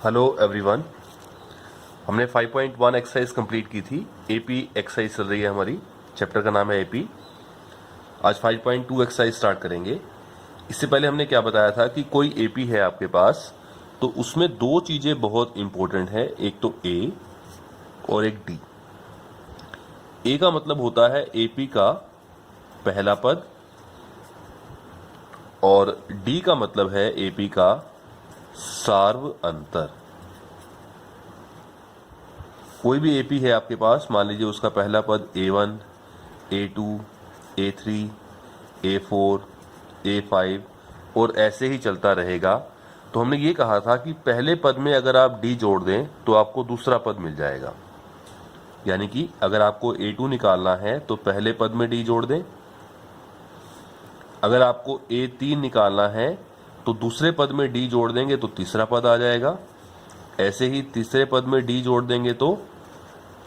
Hello everyone. हमने 5.1 exercise complete की थी। एपी एक्सरसाइज चल रही है हमारी, चैप्टर का नाम है एपी। आज 5.2 एक्सरसाइज स्टार्ट करेंगे। इससे पहले हमने क्या बताया था कि कोई एपी है आपके पास तो उसमें दो चीज़ें बहुत इंपॉर्टेंट है, एक तो ए और एक डी। ए का मतलब होता है एपी का पहला पद और डी का मतलब है एपी का सार्व अंतर। कोई भी एपी है आपके पास, मान लीजिए उसका पहला पद A1, A2, A3, A4, A5 और ऐसे ही चलता रहेगा। तो हमने ये कहा था कि पहले पद में अगर आप D जोड़ दें तो आपको दूसरा पद मिल जाएगा। यानी कि अगर आपको A2 निकालना है तो पहले पद में D जोड़ दें, अगर आपको A3 निकालना है तो दूसरे पद में D जोड़ देंगे तो तीसरा पद आ जाएगा। ऐसे ही तीसरे पद में D जोड़ देंगे तो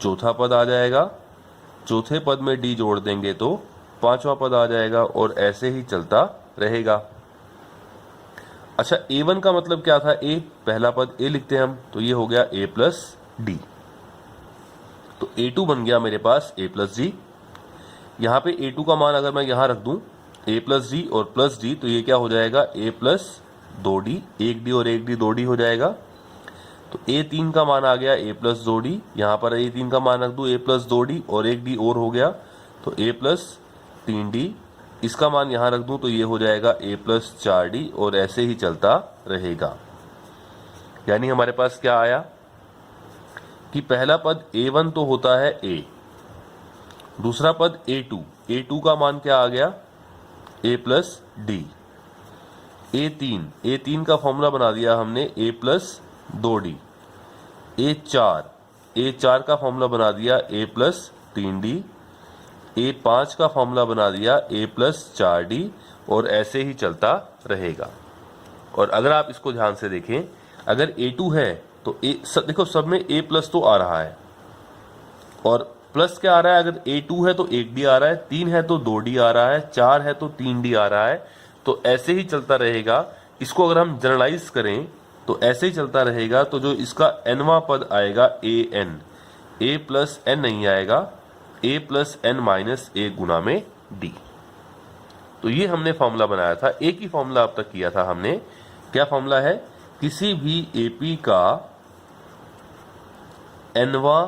चौथा पद आ जाएगा, चौथे पद में डी जोड़ देंगे तो पांचवा पद आ जाएगा और ऐसे ही चलता रहेगा। अच्छा, A1 का मतलब क्या था? ए, पहला पद ए लिखते हैं हम, तो ये हो गया A प्लस डी। तो A2 बन गया मेरे पास A प्लस डी। यहां पे A2 का मान अगर मैं यहां रख दूं A प्लस डी और प्लस डी, तो ये क्या हो जाएगा? A प्लस 2D, एक डी और एक डी 2D हो जाएगा। तो A3 का मान आ गया A प्लस 2D, यहाँ पर A3 का मान रख दूँ A प्लस 2D और एक D और हो गया तो A प्लस 3D। इसका मान यहाँ रख दूँ तो ये हो जाएगा A प्लस 4D और ऐसे ही चलता रहेगा। यानी हमारे पास क्या आया कि पहला पद A1 तो होता है A, दूसरा पद A2, A2 का मान क्या आ गया? A plus D। A3 का फॉर्मूला बना दिया हमने A प्लस 2D। A4 का फॉर्मूला बना दिया A प्लस 3D। A5 का फॉर्मूला बना दिया A प्लस 4D और ऐसे ही चलता रहेगा। और अगर आप इसको ध्यान से देखें, अगर A2 है तो देखो सब में A प्लस तो आ रहा है और प्लस क्या आ रहा है? अगर A2 है तो 1D आ रहा है, 3 है तो 2D आ रहा है, 4 है तो 3D आ रहा है। तो ऐसे ही चलता रहेगा। इसको अगर हम जनरलाइज करें तो ऐसे ही चलता रहेगा। तो जो इसका nवां पद आएगा AN, A प्लस N नहीं आएगा, A plus N minus A गुना में D। तो ये हमने फॉर्मूला बनाया था। एक ही फॉर्मूला अब तक किया था हमने। क्या फॉर्मूला है? किसी भी AP का nवां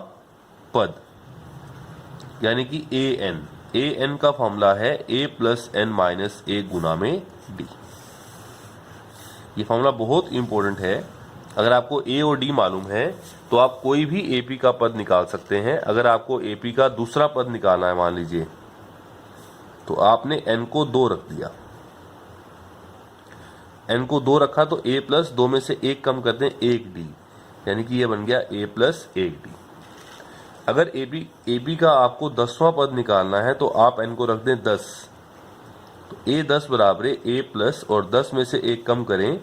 पद यानी कि AN का फॉर्मूला है A plus N minus A गुना में D। ये फॉर्मूला बहुत इंपॉर्टेंट है। अगर आपको A और D मालूम है तो आप कोई भी AP का पद निकाल सकते हैं। अगर आपको AP का दूसरा पद निकालना है मान लीजिए, तो आपने N को 2 रख दिया, N को 2 रखा तो A प्लस 2 में से 1 कम कर दें 1D, यानी कि ये बन गया A प्लस 1D। अगर AP का आपको 10वां पद निकालना है तो आप N को रख दें 10, तो A 10 बराबर है A प्लस और 10 में से 1 कम करें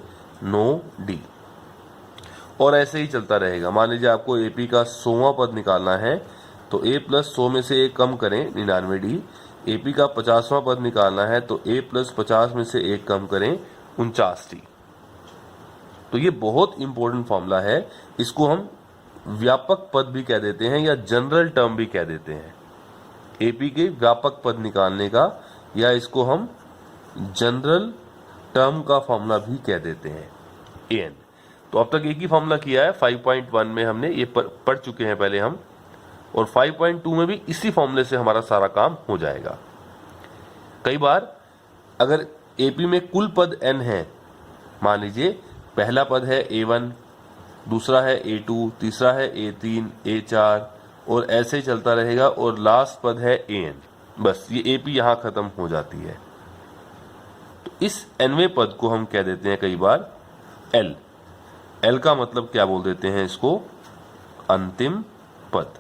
9D और ऐसे ही चलता रहेगा। मान लीजिए आपको AP का 100वां पद निकालना है तो A प्लस 100 में से 1 कम करें 99D। AP का 50वां पद निकालना है तो A प्लस 50 में से 1 कम करें 49D। तो ये बहुत इंपॉर्टेंट फॉर्मूला है। इसको हम व्यापक पद भी कह देते हैं या जनरल टर्म भी कह देते हैं। AP के व्यापक पद निकालने का, या इसको हम जनरल टर्म का फॉर्मूला भी कह देते हैं AN। तो अब तक एक ही फॉर्मूला किया है। 5.1 में हमने ये पढ़ चुके हैं पहले हम, और 5.2 में भी इसी फॉर्मूले से हमारा सारा काम हो जाएगा। कई बार अगर AP में कुल पद n है, मान लीजिए पहला पद है A1, दूसरा है A2, तीसरा है A3, A4 और ऐसे ही चलता रहेगा और लास्ट पद है AN। बस ये AP यहां खत्म हो जाती है। तो इस nवें पद को हम कह देते हैं कई बार L। L का मतलब क्या बोल देते हैं इसको? अंतिम पद।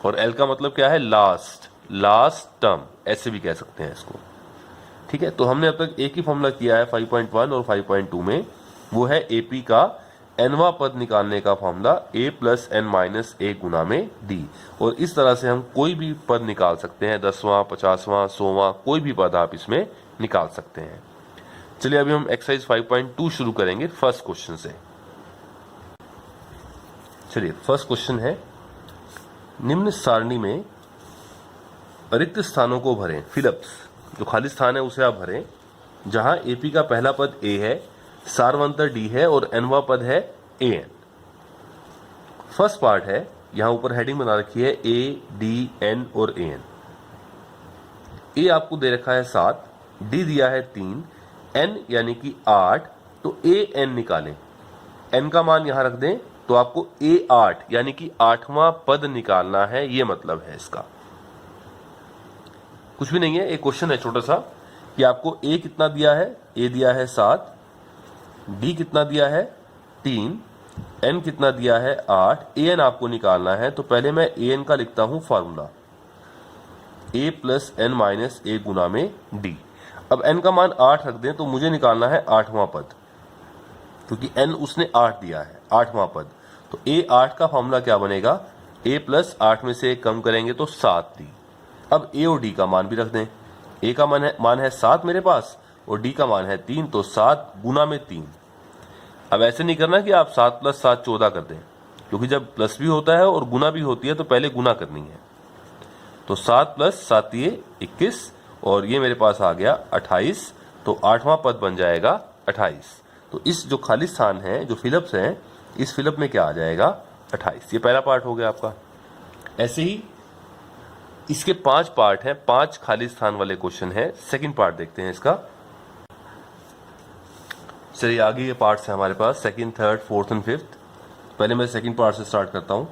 और L का मतलब क्या है? लास्ट टर्म, ऐसे भी कह सकते हैं इसको। ठीक है, तो हमने अब तक एक ही फॉर्मूला किया है 5.1 और 5.2 में, वो है AP का nवां पद निकालने का formula A plus N minus A गुना में D। और इस तरह से हम कोई भी पद निकाल सकते हैं, 10वां, 50वां, 100वां, कोई भी पद आप इसमें निकाल सकते हैं। चलिए अभी हम एक्सरसाइज 5.2 शुरू करेंगे फर्स्ट क्वेश्चन से। चलिए फर्स्ट क्वेश्चन है, निम्न सारणी में रिक्त स्थानों को भरें। फिलअप्स, जो खाली स्थान है उसे आप भरें, जहां एपी का पहला पद ए है, सारवंतर डी है और एनवा पद है ए एन। फर्स्ट पार्ट है, यहां ऊपर हेडिंग बना रखी है ए डी एन और ए एन। ए आपको दे रखा है 7, डी दिया है 3, एन यानी कि 8, तो ए एन निकालें। एन का मान यहां रख दें तो आपको ए 8 यानी कि 8वां पद निकालना है, ये मतलब है इसका। कुछ भी नहीं है, एक क्वेश्चन है छोटा सा कि आपको ए कितना दिया है, ए दिया है 7, डी कितना दिया है 3, एन कितना दिया है 8, ए एन आपको निकालना है। तो पहले मैं ए एन का लिखता हूं फॉर्मूला, ए प्लस एन माइनस ए गुना में डी। अब एन का मान 8 रख दें तो मुझे निकालना है 8वां पद, क्योंकि एन उसने 8 दिया है, 8वां पद। तो ए 8 का फॉर्मूला क्या बनेगा, ए प्लस 8 में से 1 कम करेंगे तो 7 डी। अब ए और डी का मान भी रख दें, ए का मान है 7 मेरे पास और डी का मान है 3, तो 7 गुना में 3। अब ऐसे नहीं करना कि आप 7 प्लस 7 14 कर दें, क्योंकि जब प्लस भी होता है और गुना भी होती है तो पहले गुना करनी है। तो 7 प्लस 7 ये 21 और ये मेरे पास आ गया 28, तो 8वां पद बन जाएगा 28। तो इस जो खाली स्थान है, जो फिलअप्स हैं, इस फिलअप में क्या आ जाएगा 28। ये पहला पार्ट हो गया आपका। ऐसे ही इसके 5 पार्ट हैं, 5 खाली स्थान वाले क्वेश्चन है। सेकंड पार्ट देखते हैं इसका। चलिए आगे ये पार्ट्स हैं हमारे पास, second, third, fourth and fifth. पहले मैं सेकंड पार्ट से स्टार्ट करता हूं।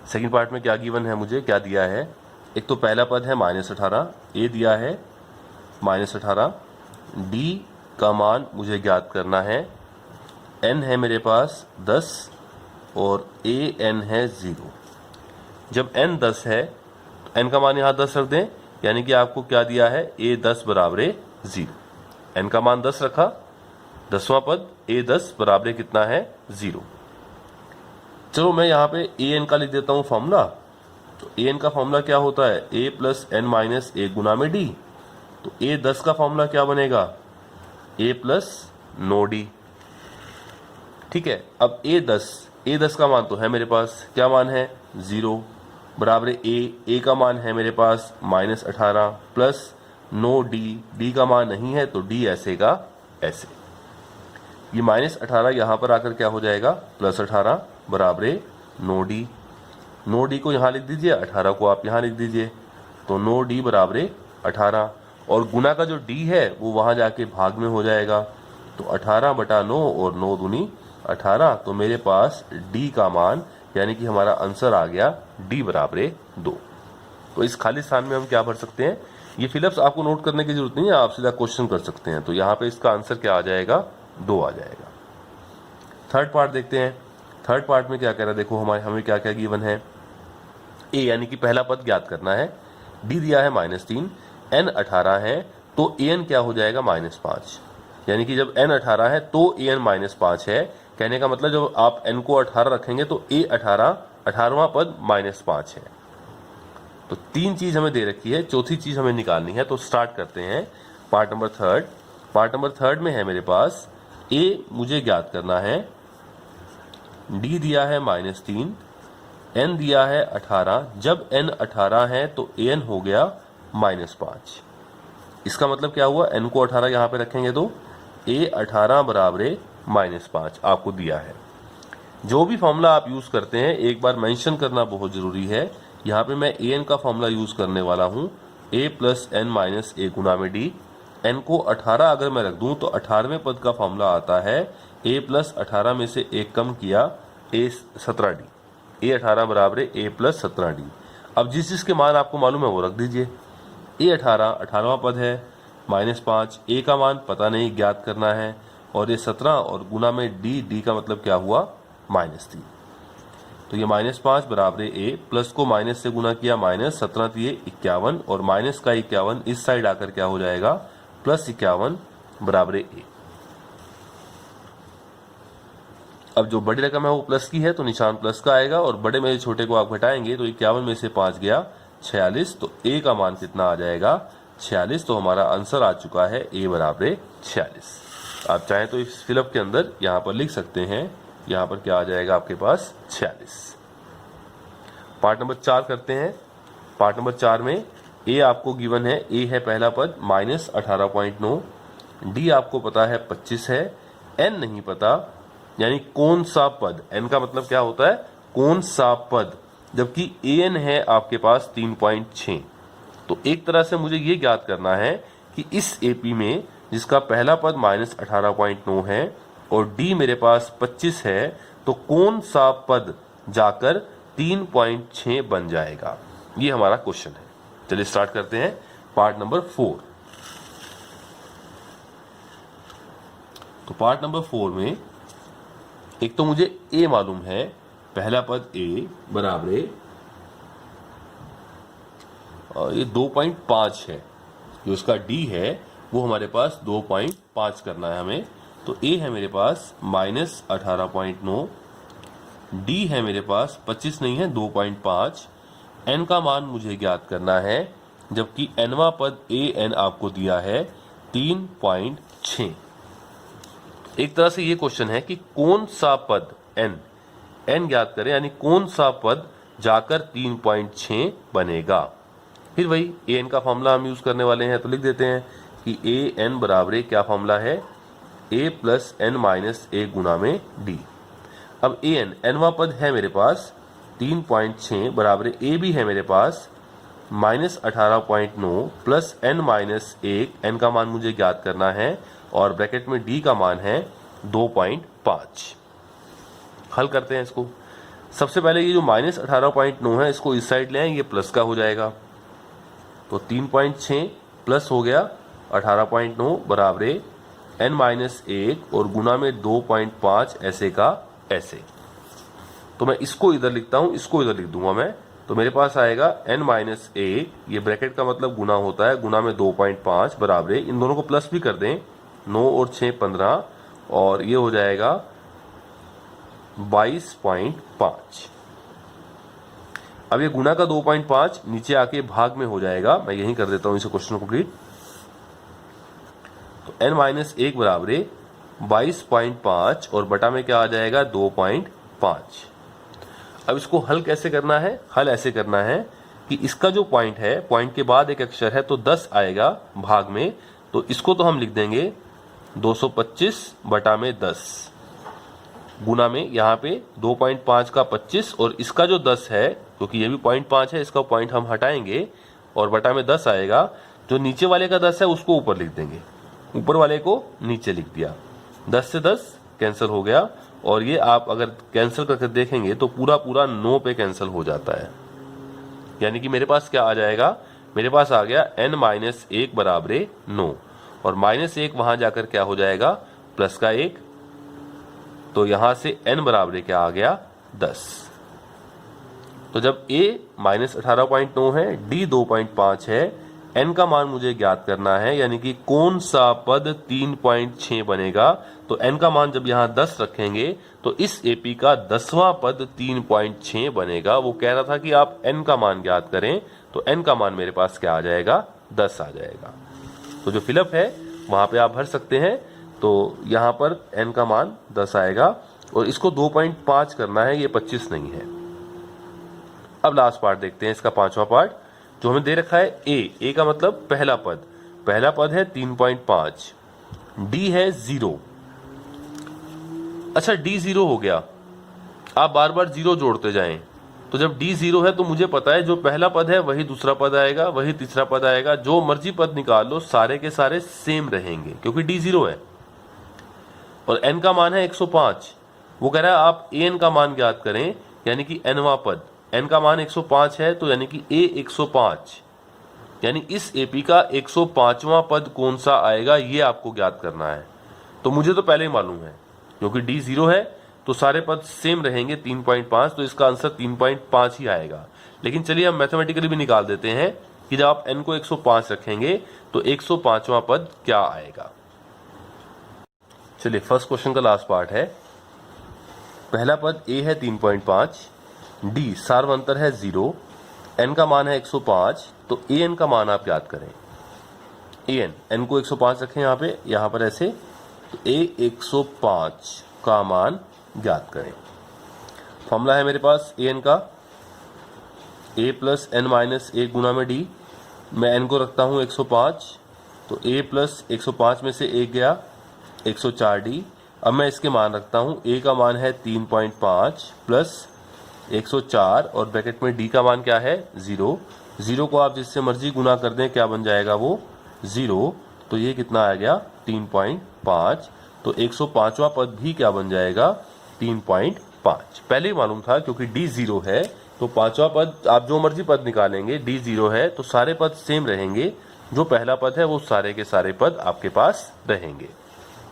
सेकंड पार्ट में क्या गिवन है, मुझे क्या दिया है। एक तो पहला पद है -18, ए दिया है -18, डी का मान मुझे ज्ञात करना है, एन है मेरे पास 10 और ए एन है 0। जब एन 10 है तो एन का मान यहाँ 10 रख दें, यानी कि आपको क्या दिया है, ए 10 बराबर 0। एन का मान 10 रखा, 10वां पद ए 10 बराबर कितना है 0। चलो मैं यहाँ पे ए एन का लिख देता हूँ फॉर्मूला। तो ए एन का फॉर्मूला क्या होता है, ए प्लस एन माइनस ए गुना में डी। तो ए 10 का फॉर्मूला क्या बनेगा, ए प्लस नो डी। ठीक है, अब ए 10 का मान तो है मेरे पास, क्या मान है 0 बराबर ए का मान है मेरे पास -18 प्लस नो डी का मान नहीं है तो डी ऐसे का ऐसे। ये -18 यहां पर आकर क्या हो जाएगा +18 बराबर नो डी को यहां लिख दीजिए, 18 को आप यहां लिख दीजिए, तो नो डी बराबर 18 और गुना का जो डी है वो वहां जाके भाग में हो जाएगा। तो 18 बटा 9 और 9 दूनी 18, तो मेरे पास डी का मान यानी कि हमारा आंसर आ गया डी बराबर 2। तो इस खाली स्थान में हम क्या भर सकते हैं, ये फिलअप्स आपको नोट करने की जरूरत नहीं है, आप सीधा क्वेश्चन कर सकते हैं। तो यहाँ पे इसका आंसर क्या आ जाएगा, 2 आ जाएगा। थर्ड पार्ट देखते हैं। थर्ड पार्ट में क्या कह रहा है, देखो हमें क्या क्या गिवन है। ए यानी कि पहला पद ज्ञात करना है, डी दिया है -3, एन 18 है तो ए एन क्या हो जाएगा -5, यानी कि जब एन 18 है तो ए एन -5 है। कहने का मतलब जब आप एन को 18 रखेंगे तो ए 18वां पद -5 है। तो 3 चीज हमें दे रखी है, चौथी चीज हमें निकालनी है। तो स्टार्ट करते हैं part number third. Part number third में है मेरे पास ए मुझे ज्ञात करना है, डी दिया है -3, एन दिया है 18। जब एन 18 है तो ए एन हो गया -5। इसका मतलब क्या हुआ, एन को 18 यहां पे रखेंगे तो ए 18 बराबर -5 आपको दिया है। जो भी फॉर्मूला आप यूज करते हैं एक बार मेंशन करना बहुत जरूरी है। यहाँ पे मैं ए एन का फॉर्मूला यूज करने वाला हूँ, ए प्लस एन माइनस ए गुना में डी। एन को 18 अगर मैं रख दूं तो 18वें पद का फॉर्मूला आता है ए प्लस 18 में से 1 कम किया ए 17 डी। ए 18 बराबर ए प्लस 17 डी। अब जिस जिसके मान आपको मालूम है वो रख दीजिए। ए 18वां पद है -5, ए का मान पता नहीं ज्ञात करना है, और ये 17 और गुना में डी का मतलब क्या हुआ -3। तो ये -5 बराबर ए, प्लस को माइनस से गुना किया -17 दिए 51, और माइनस का 51 इस साइड आकर क्या हो जाएगा +51 बराबर ए। अब जो बड़ी रकम है वो प्लस की है तो निशान प्लस का आएगा, और बड़े में छोटे को आप घटाएंगे तो 51 में से 5 गया 46, तो ए का मान कितना आ जाएगा 46। तो हमारा आंसर आ चुका है ए बराबर 46। आप चाहें तो इस फिलअप के अंदर यहाँ पर लिख सकते हैं यहाँ पर क्या आ जाएगा आपके पास 46। पार्ट नंबर 4 करते हैं। पार्ट नंबर 4 में ए आपको गिवन है, ए है पहला पद -18.9, डी आपको पता है 25 है, एन नहीं पता, यानी कौन सा पद, एन का मतलब क्या होता है कौन सा पद, जबकि ए एन है आपके पास 3.6। तो एक तरह से मुझे ये ज्ञात करना है कि इस एपी में जिसका पहला पद -18.9 है और डी मेरे पास 25 है, तो कौन सा पद जाकर 3.6 बन जाएगा, ये हमारा क्वेश्चन है। चलिए स्टार्ट करते हैं पार्ट नंबर 4। तो पार्ट नंबर 4 में एक तो मुझे ए मालूम है, पहला पद ए बराबर है और ये 2.5 है, जो इसका डी है वो हमारे पास 2.5 करना है हमें। तो ए है मेरे पास -18.9, डी है मेरे पास 25 नहीं है 2.5, एन का मान मुझे ज्ञात करना है, जबकि एनवा पद ए एन आपको दिया है 3.6। एक तरह से ये क्वेश्चन है कि कौन सा पद एन ज्ञात करें, यानी कौन सा पद जाकर 3.6 बनेगा। फिर वही ए एन का फॉर्मूला हम यूज करने वाले हैं, तो लिख देते हैं कि ए एन बराबर क्या फॉर्मूला है, ए प्लस एन माइनस ए गुना में डी। अब ए एन एनवा पद है मेरे पास 3.6 बराबर ए भी है मेरे पास -18.9 प्लस एन माइनस 1, एन का मान मुझे ज्ञात करना है और ब्रैकेट में डी का मान है 2.5। हल करते हैं इसको। सबसे पहले ये जो -18.9 है इसको इस साइड ले आए, ये प्लस का हो जाएगा, तो 3.6 प्लस हो गया 18.9 बराबर एन माइनस 1 और गुना में 2.5 ऐसे का ऐसे। तो मैं इसको इधर लिखता हूं, इसको इधर लिख दूंगा मैं, तो मेरे पास आएगा n माइनस 1, ये ब्रैकेट का मतलब गुना होता है, गुना में 2.5 बराबर, इन दोनों को प्लस भी कर दें, 9 और 6 15 और ये हो जाएगा 22.5। अब ये गुना का 2.5 नीचे आके भाग में हो जाएगा, मैं यही कर देता हूं इसे क्वेश्चन कंप्लीट। तो n माइनस 1 बराबर 22.5 और बटा में क्या आ जाएगा 2.5। अब इसको हल कैसे करना है, हल ऐसे करना है कि इसका जो पॉइंट है, पॉइंट के बाद एक अक्षर है तो 10 आएगा भाग में, तो इसको तो हम लिख देंगे 225 बटा में 10 गुना में यहाँ पे 2.5 का 25 और इसका जो 10 है, क्योंकि ये भी 0.5 है, इसका पॉइंट हम हटाएंगे और बटा में 10 आएगा। जो नीचे वाले का 10 है उसको ऊपर लिख देंगे, ऊपर वाले को नीचे लिख दिया, 10 से 10 कैंसिल हो गया और ये आप अगर कैंसिल करके देखेंगे तो पूरा पूरा 9 पे कैंसिल हो जाता है, यानी कि मेरे पास क्या आ जाएगा, मेरे पास आ गया n माइनस 1 बराबर 9 और -1 वहां जाकर क्या हो जाएगा प्लस का 1, तो यहां से n बराबर क्या आ गया 10। तो जब a -18.9 है, d 2.5 है, n का मान मुझे ज्ञात करना है, यानी कि कौन सा पद 3.6 बनेगा। तो n का मान जब यहाँ 10 रखेंगे तो इस AP का 10वां पद 3.6 बनेगा। वो कह रहा था कि आप n का मान ज्ञात करें, तो n का मान मेरे पास क्या आ जाएगा 10 आ जाएगा। तो जो फिलअप है वहां पे आप भर सकते हैं, तो यहाँ पर n का मान 10 आएगा और इसको 2.5 करना है, ये 25 नहीं है। अब लास्ट पार्ट देखते हैं, इसका 5वां पार्ट जो हमें दे रखा है ए का मतलब पहला पद है 3.5, डी है 0। अच्छा डी 0 हो गया, आप बार बार 0 जोड़ते जाएं, तो जब डी 0 है तो मुझे पता है जो पहला पद है वही दूसरा पद आएगा, वही तीसरा पद आएगा, जो मर्जी पद निकाल लो सारे के सारे सेम रहेंगे क्योंकि डी 0 है। और n का मान है 105, वो कह रहा है आप an का मान ज्ञात करें, यानी कि nवां पद, n का मान 105 है तो यानी कि a 105, यानी इस AP का 105वां पद कौन सा आएगा ये आपको ज्ञात करना है। तो मुझे तो पहले ही मालूम है, क्योंकि d 0 है तो सारे पद सेम रहेंगे 3.5, तो इसका आंसर 3.5 ही आएगा। लेकिन चलिए हम मैथमेटिकली भी निकाल देते हैं कि जब आप n को 105 रखेंगे तो 105वां पद क्या आएगा। चलिए फर्स्ट क्वेश्चन का लास्ट पार्ट है, पहला पद a है 3.5, d सार्वंतर है 0, n का मान है 105, तो an का मान आप याद करें। n को 105 रखें यहाँ पर ऐसे, तो a 105 का मान ज्ञात करें। फॉर्मूला है मेरे पास ए एन का, ए प्लस एन माइनस 1 गुना में डी। मैं एन को रखता हूँ 105, तो ए प्लस 105 में से 1 गया 104 डी। अब मैं इसके मान रखता हूँ, ए का मान है 3.5 प्लस 104 और ब्रैकेट में डी का मान क्या है 0। 0 को आप जिससे मर्जी गुना कर दें क्या बन जाएगा वो 0। तो ये कितना आ गया 3.5। तो 105वां पद भी क्या बन जाएगा 3.5। पहले ही मालूम था क्योंकि डी 0 है तो पांचवा पद आप जो मर्जी पद निकालेंगे, डी 0 है तो सारे पद सेम रहेंगे। जो पहला पद है वो सारे के सारे पद आपके पास रहेंगे।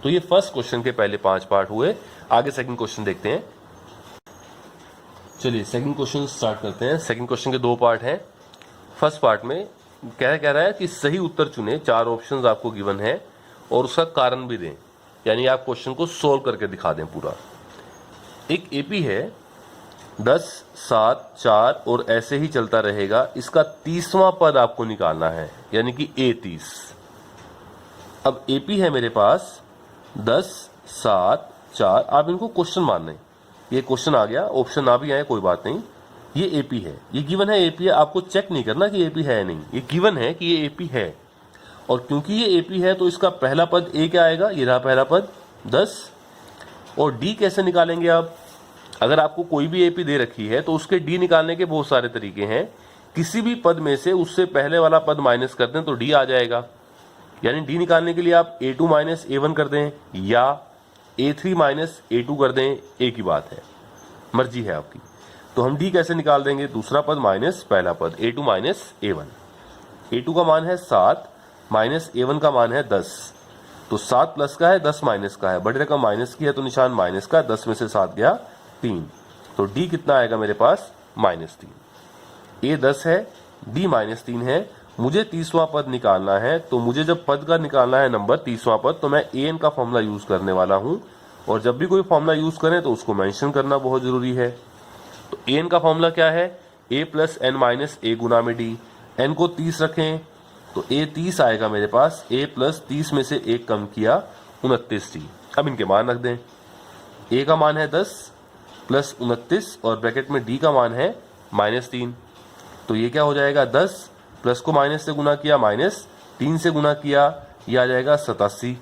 तो ये फर्स्ट क्वेश्चन के पहले 5 पार्ट हुए। आगे सेकंड क्वेश्चन देखते हैं। चलिए सेकंड क्वेश्चन स्टार्ट करते हैं। सेकंड क्वेश्चन के 2 पार्ट हैं। फर्स्ट पार्ट में कह रहा है कि सही उत्तर चुने। 4 ऑप्शंस आपको गिवन है और उसका कारण भी दें, यानी आप क्वेश्चन को सोल्व करके दिखा दें पूरा। एक एपी है 10, 7, 4 और ऐसे ही चलता रहेगा। इसका 30वां पद आपको निकालना है, यानी कि A30। अब एपी है मेरे पास 10, 7, 4। आप इनको क्वेश्चन मान लें। ये क्वेश्चन आ गया, ऑप्शन ना भी आए कोई बात नहीं। ये एपी है, ये गिवन है एपी है। आपको चेक नहीं करना कि एपी है या नहीं, ये गिवन है कि ये एपी है। और क्योंकि ये एपी है तो इसका पहला पद ए क्या आएगा, ये रहा पहला पद 10। और डी कैसे निकालेंगे आप? अगर आपको कोई भी एपी दे रखी है तो उसके डी निकालने के बहुत सारे तरीके हैं। किसी भी पद में से उससे पहले वाला पद माइनस कर दें तो डी आ जाएगा। यानी डी निकालने के लिए आप A2 माइनस A1 कर दें या A3 माइनस A2 कर दें, एक ही बात है, मर्जी है आपकी। तो हम डी कैसे निकाल देंगे? दूसरा पद माइनस पहला पद, A2 माइनस A1। A2 का मान है 7 माइनस A1 का मान है 10। तो 7 प्लस का है 10 माइनस का है, बड़ी रकम माइनस की है तो निशान माइनस का। 10 में से 7 गया 3। तो डी कितना आएगा मेरे पास -3। ए 10 है, डी -3 है। मुझे 30वां पद निकालना है, तो मुझे जब पद का निकालना है नंबर 30वां पद, तो मैं an का फॉर्मूला यूज करने वाला हूं। और जब भी कोई फॉर्मूला यूज करें तो उसको मेंशन करना बहुत जरूरी है। तो an का फॉर्मूला क्या है? a प्लस एन माइनस ए गुना में डी। n को 30 रखें तो a 30 आएगा मेरे पास। a प्लस 30 में से 1 कम किया 29 डी। अब इनके मान रख दें। a का मान है 10 प्लस 29 और ब्रैकेट में d का मान है -3। तो ये क्या हो जाएगा 10 प्लस को माइनस से गुना किया -3 से गुना किया, ये आ जाएगा 87।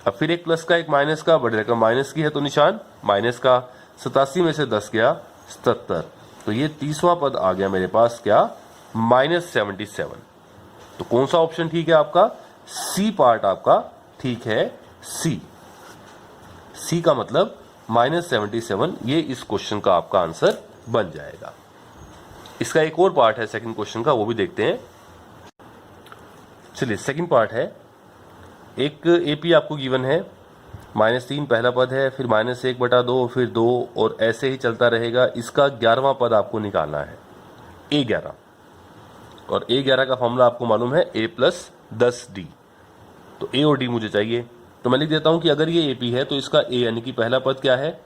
अब फिर एक प्लस का एक माइनस का, बड़ी रकम माइनस की है तो निशान माइनस का। 87 में से 10 गया 77। तो ये 30वां पद आ गया मेरे पास क्या -77। तो कौन सा ऑप्शन ठीक है आपका? सी पार्ट आपका ठीक है, सी का मतलब -77। ये इस क्वेश्चन का आपका आंसर बन जाएगा। इसका एक और पार्ट है सेकंड क्वेश्चन का, वो भी देखते हैं। चलिए सेकंड पार्ट है। एक एपी आपको गिवन है, -3 पहला पद है, फिर -1/2, फिर 2 और ऐसे ही चलता रहेगा। इसका 11वां पद आपको निकालना है, A11। और A11 का फॉर्मूला आपको मालूम है A प्लस 10D। तो A और D मुझे चाहिए, तो मैं लिख देता हूं कि अगर ये एपी है तो इसका A यानी कि पहला पद क्या है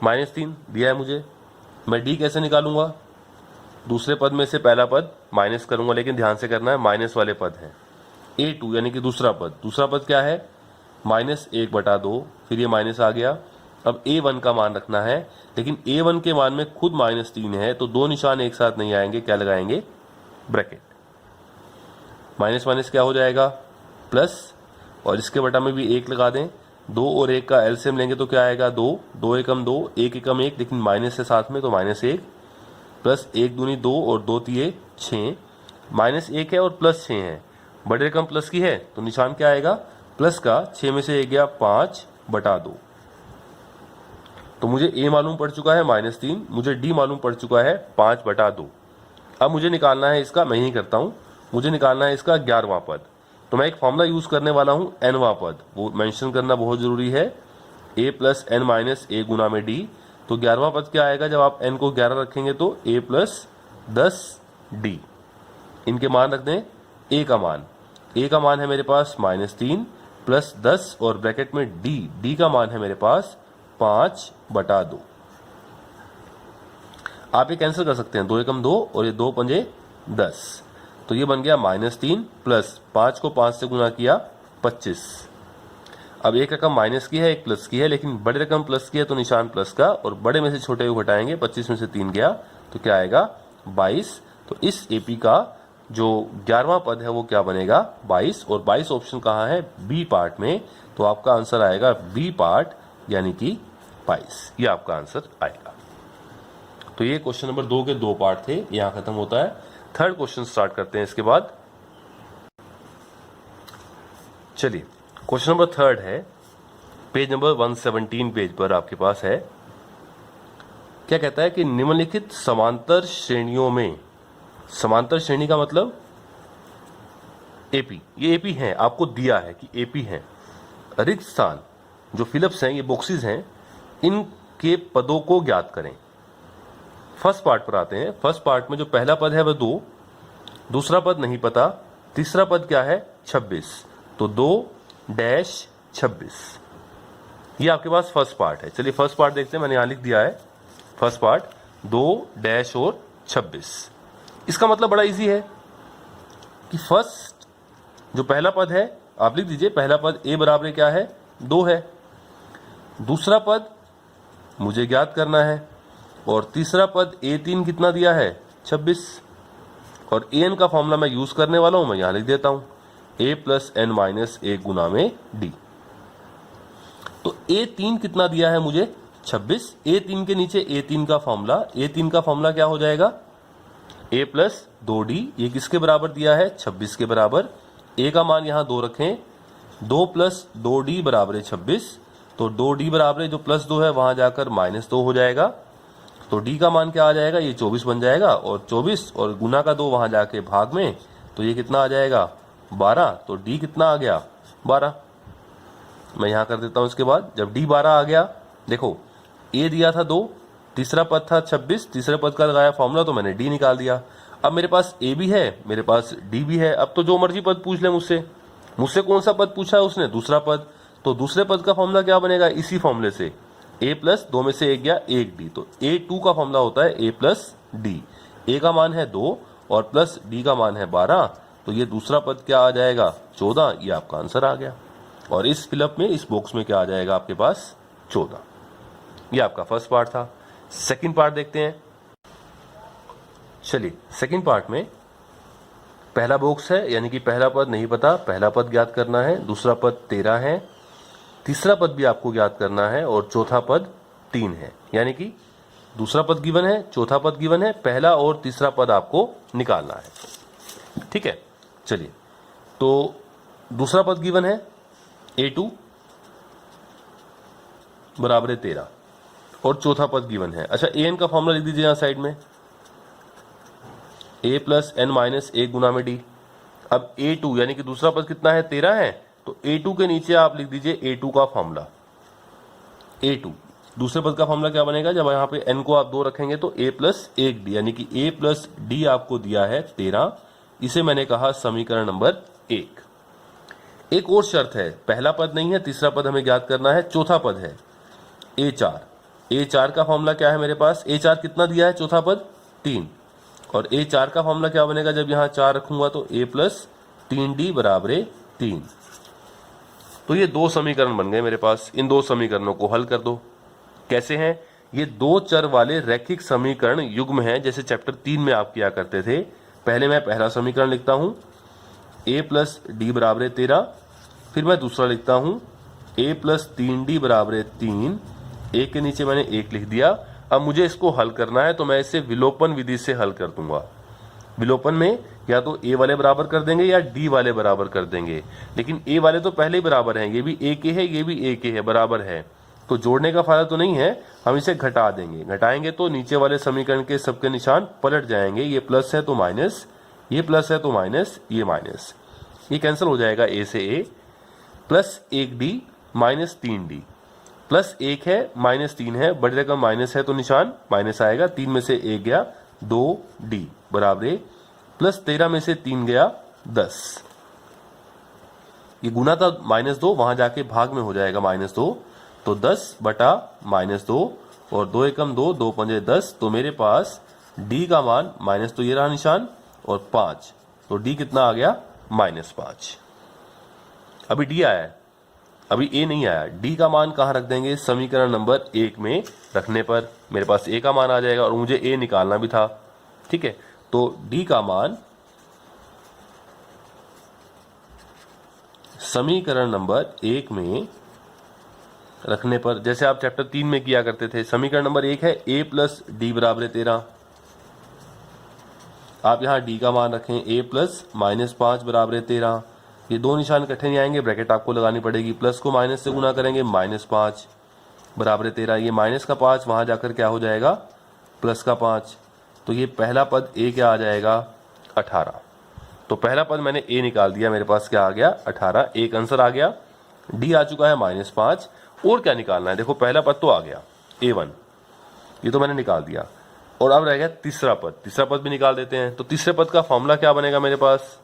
-3 दिया है मुझे। मैं D कैसे निकालूंगा? दूसरे पद में से पहला पद माइनस करूंगा, लेकिन ध्यान से करना है, माइनस वाले पद है। A2 यानी कि दूसरा पद क्या है -1/2, फिर ये माइनस आ गया। अब A1 का मान रखना है, लेकिन A1 के मान में खुद -3 है तो 2 निशान एक साथ नहीं आएंगे, क्या लगाएंगे? ब्रैकेट। माइनस माइनस क्या हो जाएगा? प्लस, और इसके बटा में भी 1 लगा दें। 2 और 1 का एलसीएम लेंगे तो क्या आएगा? 2, 2 एकम 2, 1 एकम 1, लेकिन माइनस से साथ में तो -1 प्लस 1 दूनी 2 और 2 तिये 6। -1 है और +6 है, बड़े रकम प्लस की है तो निशान क्या आएगा? प्लस का। 6 में से 1 गया 5/2। तो मुझे A मालूम पड़ चुका है -3, मुझे D मालूम पड़ चुका है 5/2। अब मुझे निकालना है इसका, मैं ही करता हूं, मुझे निकालना है इसका 11वां पद। तो मैं एक फॉर्मूला यूज करने वाला हूं nवां पद, वो मेंशन करना बहुत जरूरी है। A प्लस एन माइनस ए गुना में D। तो 11वां पद क्या आएगा? जब आप n को 11 रखेंगे तो A प्लस 10D। इनके मान रख दें। A का मान है मेरे पास -3 प्लस 10 और ब्रैकेट में D का मान है मेरे पास 5/2। आप ये कैंसिल कर सकते हैं, 2 एकम 2 और ये 2 पंजे 10। तो ये बन गया -3 प्लस 5 को 5 से गुना किया 25। अब एक रकम माइनस की है, एक प्लस की है, लेकिन बड़ी रकम प्लस की है तो निशान प्लस का, और बड़े में से छोटे को घटाएंगे, 25 में से 3 गया तो क्या आएगा 22। तो इस एपी का जो 11वां पद है वो क्या बनेगा 22, और 22 ऑप्शन कहाँ है बी पार्ट में, तो आपका आंसर आएगा बी पार्ट यानी कि 22, ये आपका आंसर आएगा। तो ये क्वेश्चन नंबर 2 के 2 पार्ट थे, यहां खत्म होता है। थर्ड क्वेश्चन स्टार्ट करते हैं इसके बाद। चलिए क्वेश्चन नंबर थर्ड है, पेज नंबर 117 पेज पर आपके पास है। क्या कहता है कि निम्नलिखित समांतर श्रेणियों में, समांतर श्रेणी का मतलब एपी, ये एपी है, आपको दिया है कि एपी है, रिक्त स्थान जो फिलिप्स हैं, ये बॉक्सेस हैं, इनके पदों को ज्ञात करें। फर्स्ट पार्ट पर आते हैं। फर्स्ट पार्ट में जो पहला पद है वह 2, दूसरा पद नहीं पता, तीसरा पद क्या है 26, तो 2-26, ये आपके पास फर्स्ट पार्ट है। चलिए फर्स्ट पार्ट देखते हैं, मैंने यहां लिख दिया है फर्स्ट पार्ट 2 और 26। इसका मतलब बड़ा इजी है कि फर्स्ट जो पहला पद है आप लिख दीजिए, पहला पद a बराबर क्या है 2 है, दूसरा पद मुझे ज्ञात करना है, और तीसरा पद a3 कितना दिया है 26, और an का फॉर्मूला मैं यूज करने वाला हूं, मैं यहां लिख देता हूं a + n - 1 गुना में d। तो a3 कितना दिया है मुझे 26, a3 के नीचे a3 का फॉर्मूला, a3 का फॉर्मूला क्या हो जाएगा a + 2d, ये किसके बराबर दिया है 26 के बराबर। a का मान यहां 2 रखें, 2 + 2d बराबर है 26, तो 2d बराबर जो +2 है वहां जाकर -2 हो जाएगा, तो d का मान क्या आ जाएगा, ये 24 बन जाएगा, और 24 और गुना का 2 वहां जाके भाग में, तो ये कितना आ जाएगा 12, तो d कितना आ गया 12। मैं यहां कर देता हूं। इसके बाद जब d 12 आ गया, देखो a दिया था 2, तीसरा पद था 26, तीसरे पद का लगाया फॉर्मूला, तो मैंने d निकाल दिया। अब मेरे पास a भी है, मेरे पास d भी है, अब तो जो मर्जी पद पूछ ले मुझसे, मुझसे कौन सा पद पूछा है उसने, दूसरा पद, तो दूसरे पद का फॉर्मूला क्या बनेगा, इसी फॉर्मूले से a + 2 में से 1 गया 1d, तो a2 का फॉर्मूला होता है a + d, a का मान है 2 और प्लस d का मान है 12, तो ये दूसरा पद क्या आ जाएगा 14, ये आपका आंसर आ गया। और इस फिलअप में, इस बॉक्स में क्या आ जाएगा आपके पास 14। ये आपका फर्स्ट पार्ट था। सेकंड पार्ट देखते हैं। चलिए सेकंड पार्ट में पहला बॉक्स है, यानी कि पहला पद नहीं पता, पहला पद ज्ञात करना है, दूसरा पद 13 है, तीसरा पद भी आपको ज्ञात करना है, और चौथा पद 3 है। यानी कि दूसरा पद गिवन है, चौथा पद गिवन है, पहला और तीसरा पद आपको निकालना है। ठीक है, चलिए तो दूसरा पद गिवन है a2 बराबर 13, और चौथा पद गिवन है। अच्छा an का फॉर्मूला लिख दीजिए यहां साइड में, a + n - 1 गुना में d। अब a2 यानी कि दूसरा पद कितना है 13 है, तो a2 के नीचे आप लिख दीजिए a2 का फॉर्मूला। a2 दूसरे पद का फॉर्मूला क्या बनेगा, जब यहां पे n को आप 2 रखेंगे तो a + 1d, यानी कि a + d आपको दिया है 13, इसे मैंने कहा समीकरण नंबर 1। एक और शर्त है, पहला पद नहीं है, तीसरा पद हमें ज्ञात करना है, चौथा पद है a4। a4 का फॉर्मूला क्या है मेरे पास, a4 कितना दिया है चौथा पद 3, और a4 का फॉर्मूला क्या बनेगा, जब यहां 4 रखूंगा तो a + 3d बराबर 3। तो ये 2 समीकरण बन गए मेरे पास। इन 2 समीकरणों को हल कर दो। कैसे हैं ये 2 चर वाले रैखिक समीकरण युग्म हैं, जैसे चैप्टर 3 में आप किया करते थे। पहले मैं पहला समीकरण लिखता हूं a + d बराबर 13, फिर मैं दूसरा लिखता हूं a + 3d बराबर 3, एक के नीचे मैंने 1 लिख दिया। अब मुझे इसको हल करना है, तो मैं इसे विलोपन विधि से हल कर दूंगा। विलोपन में या तो a वाले बराबर कर देंगे या d वाले बराबर कर देंगे, लेकिन a वाले तो पहले ही बराबर हैं, ये भी a के है, ये भी a के है, बराबर है, तो जोड़ने का फायदा तो नहीं है, हम इसे घटा देंगे। घटाएंगे तो नीचे वाले समीकरण के सबके निशान पलट जाएंगे, ये प्लस है तो माइनस, ये प्लस है तो माइनस, ये माइनस, ये कैंसिल हो जाएगा a से a, plus 1d minus 3d, plus 1 है माइनस 3 है, बड़ी रकम माइनस है तो निशान माइनस आएगा, 3 में से 1 गया 2d बराबर प्लस 13 में से 3 गया 10, ये गुना था -2, वहां जाके भाग में हो जाएगा -2, तो 10 बटा -2, और 2 एकम 2, 2 पंजे 10, तो मेरे पास d का मान माइनस, तो ये रहा निशान, और 5, तो d कितना आ गया -5। अभी d आया है, अभी ए नहीं आया, डी का मान कहाँ रख देंगे, समीकरण नंबर 1 में रखने पर मेरे पास ए का मान आ जाएगा और मुझे ए निकालना भी था। ठीक है, तो डी का मान समीकरण नंबर 1 में रखने पर, जैसे आप चैप्टर 3 में किया करते थे, समीकरण नंबर 1 है a प्लस डी बराबर 13। आप यहाँ d का मान रखें a प्लस -5 बराबर 13। ये दो निशान इकट्ठे नहीं आएंगे, ब्रैकेट आपको लगानी पड़ेगी, प्लस को माइनस से गुना करेंगे, -5 बराबर 13। ये माइनस का 5 वहां जाकर क्या हो जाएगा, प्लस का 5। तो ये पहला पद a क्या आ जाएगा, 18। तो पहला पद मैंने a निकाल दिया, मेरे पास क्या आ गया, 18। एक आंसर आ गया। d आ चुका है -5। और क्या निकालना है, देखो पहला पद तो आ गया a1, ये तो मैंने निकाल दिया। और अब रह गया तीसरा पद, तीसरा पद भी निकाल देते हैं। तो तीसरे पद का फॉर्मूला क्या बनेगा मेरे पास,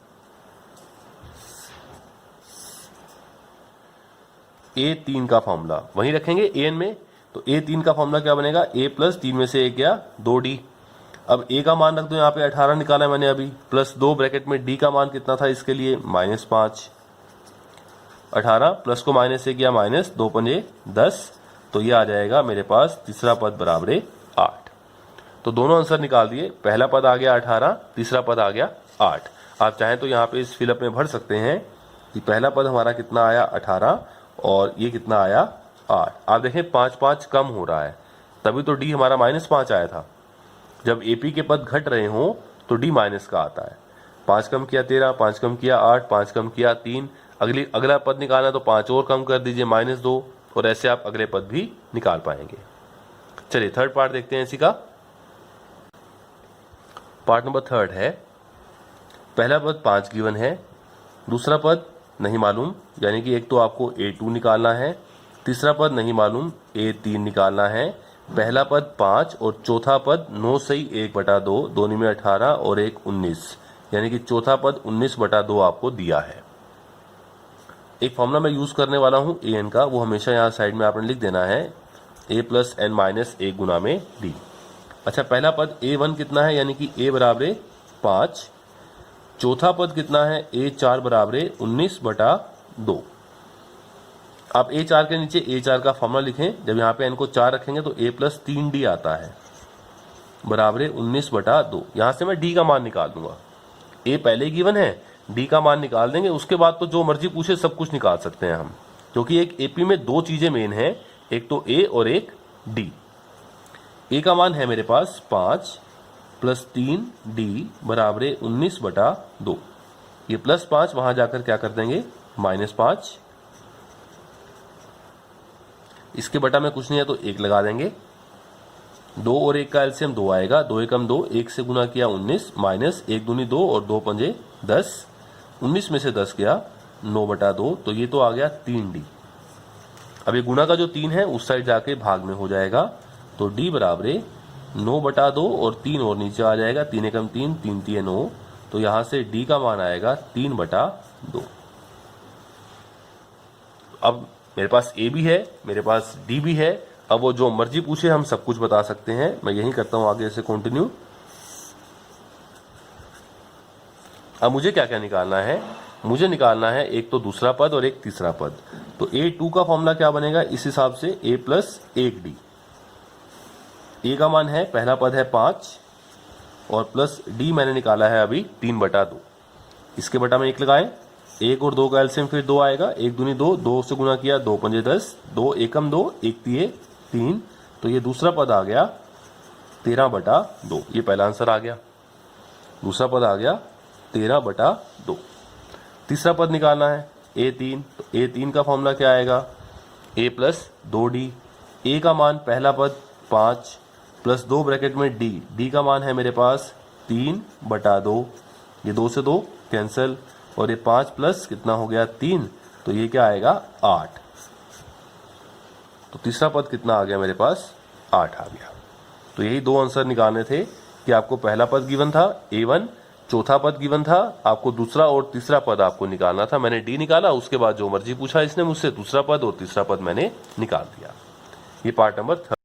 a3 का फॉर्मूला वहीं रखेंगे an में। तो a3 का फॉर्मूला क्या बनेगा, a प्लस 3 में से 1 गया 2d। अब a का मान रख दो, यहाँ पे 18 निकाला है मैंने अभी, प्लस 2 ब्रैकेट में d का मान कितना था इसके लिए, -5। 18 प्लस को माइनस से किया, -2 पंजे 10। तो ये आ जाएगा मेरे पास तीसरा पद बराबर 8। तो दोनों आंसर निकाल दिए, पहला पद आ गया 18, तीसरा पद आ गया 8। आप चाहें तो यहाँ पे इस फिलअप में भर सकते हैं कि पहला पद हमारा कितना आया 18 और ये कितना आया 8। आप देखें 5 कम हो रहा है, तभी तो डी हमारा -5 आया था। जब एपी के पद घट रहे हों तो डी माइनस का आता है। 5 कम किया 13, 5 कम किया 8, 5 कम किया 3। अगला पद निकालना तो 5 और कम कर दीजिए, -2, और ऐसे आप अगले पद भी निकाल पाएंगे। चलिए थर्ड पार्ट देखते हैं इसी का। पार्ट नंबर 3 है, पहला पद 5 गिवन है, दूसरा पद नहीं मालूम, यानी कि एक तो आपको a2 निकालना है, तीसरा पद नहीं मालूम a3 निकालना है। पहला पद 5 और चौथा पद 9 सही 1/2, दोनों में 18 और 1 19, यानी कि चौथा पद 19/2 आपको दिया है। एक फॉर्मूला मैं यूज करने वाला हूं an का, वो हमेशा यहाँ साइड में आपने लिख देना है, a प्लस n - 1 गुना में d। अच्छा, पहला पद a1 कितना है, यानी कि a बराबर 5। चौथा पद कितना है, a4 बराबर 19/2। आप a4 के नीचे a4 का फॉर्मूला लिखें, जब यहाँ पे n को 4 रखेंगे तो a प्लस 3d आता है बराबर 19/2। यहाँ से मैं d का मान निकाल दूंगा, a पहले गिवन है, d का मान निकाल देंगे, उसके बाद तो जो मर्जी पूछे सब कुछ निकाल सकते हैं हम, क्योंकि एक एपी में दो चीजें मेन हैं, एक तो a और एक d। a का मान है मेरे पास 5 प्लस 3d बराबर 19/2। ये प्लस 5 वहां जाकर क्या कर देंगे, -5। इसके बटा में कुछ नहीं है तो 1 लगा देंगे। 2 और 1 का एलसीएम 2 आएगा, 2 एकम 2, 1 से गुना किया 19, माइनस 1 दूनी 2 और 2 पंजे 10। 19 में से 10 गया 9/2, तो ये तो आ गया 3d। अब ये गुणा का जो 3 है उस साइड जाके भाग में हो जाएगा, तो d बराबर 9/2 और 3 और नीचे आ जाएगा, 3 एकम 3, 3 3 9। तो यहां से d का मान आएगा 3/2। अब मेरे पास a भी है, मेरे पास d भी है। अब वो जो मर्जी पूछे हम सब कुछ बता सकते हैं। मैं यही करता हूं आगे से कंटिन्यू। अब मुझे क्या क्या निकालना है, मुझे निकालना है एक तो दूसरा पद और एक तीसरा पद। तो a2 का फॉर्मूला क्या बनेगा, इस हिसाब से a प्लस 1d। a का मान है, पहला पद है 5 और प्लस d मैंने निकाला है अभी 3/2। इसके बटा में 1 लगाएं, 1 और 2 का एलसीएम फिर 2 आएगा, 1 दूनी 2, 2 से गुना किया 2 पंजे 10, 2 एकम 2, 1 तिये 3। तो ये दूसरा पद आ गया 13/2। ये पहला आंसर आ गया, दूसरा पद आ गया 13/2। तीसरा पद निकालना है a3। तो a3 का फॉर्मूला क्या आएगा, a प्लस 2d। a का मान पहला पद 5 प्लस 2 ब्रैकेट में d का मान है मेरे पास 3/2। ये 2 से 2 कैंसिल, और ये 5 प्लस कितना हो गया 3, तो ये क्या आएगा 8। तो तीसरा पद कितना आ गया मेरे पास, 8 आ गया। तो यही दो आंसर निकालने थे कि आपको पहला पद गिवन था a1, चौथा पद गिवन था, आपको दूसरा और तीसरा पद आपको निकालना था। मैंने d निकाला, उसके बाद जो मर्जी पूछा इसने मुझसे, दूसरा पद और तीसरा पद मैंने निकाल दिया। ये पार्ट नंबर 3